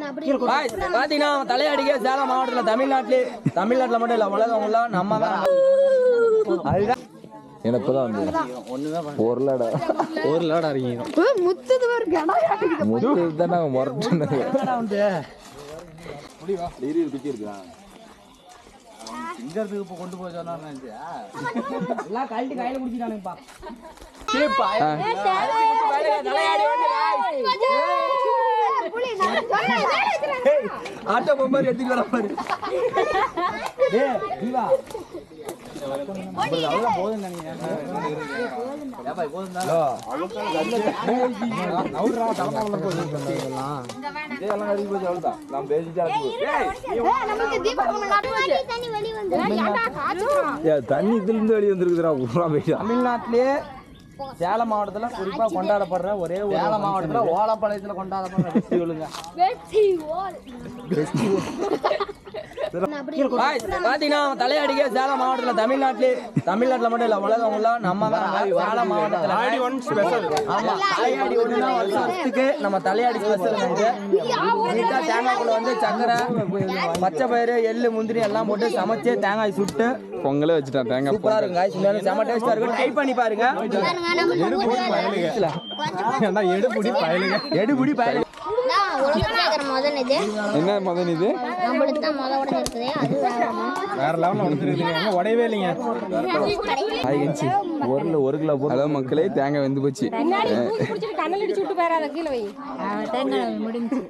பாத்தீங்கன்னா தலையாடிக்க சேலம் மாவட்டத்தில் தமிழ்நாட்டில் மட்டும் இல்ல உலகம் உள்ள நம்ம தான். அதுதான் எனக்குதான் வந்து ஒரு லாடா இருக்கீங்க முத்து தான் நாங்கள் முரட்டுனது இங்கிறதுக்கு இப்போ கொண்டு போய் சொன்னா எல்லாம் கழட்டி கையில குடிச்சிட்டானுங்கப்பா. ஆட்டோ பொம்மாரி எடுத்துட்டு வர பாரு. போதும் தண்ணி இதுல இருந்து வெளியே வந்துருக்குதுடா. தமிழ்நாட்டிலே சேலம் மாவட்டத்துல குறிப்பா கொண்டாடப்படுற ஒரே சேலம் மாவட்டத்துல ஓலப்பாளையத்துல கொண்டாடப்படுற ஃபெஸ்டிவலுங்க. பாத்தீங்கன்னா தலையாடிக்க சேலம் மாவட்டத்தில் தமிழ்நாட்டில் மட்டும் இல்ல உலகம் உள்ள நம்ம தான். சேலம் மாவட்டத்தில் வருஷத்துக்கு நம்ம தலையாடி ஸ்பெஷல் தேங்காய்க்குள்ள வந்து சக்கரை பச்சை பயிறு எள்ளு முந்திரி எல்லாம் போட்டு சமைச்சு தேங்காய் சுட்டு பொங்கலே வச்சுட்டான். தேங்காய் சூப்பரா இருக்கும். செம டேஸ்டா இருக்கும். ட்ரை பண்ணி பாருங்க. எடுபுடி பயலுங்க. என்ன மதன் இது வேற லெவல்ல உடையவே இல்லைங்க. ஒரு கிலோ அதாவது மக்களே தேங்காய் வெந்து போச்சு. கண்ணல் அடிச்சு விட்டு போயிடாத கீழே வை. தேங்காய் முடிஞ்சு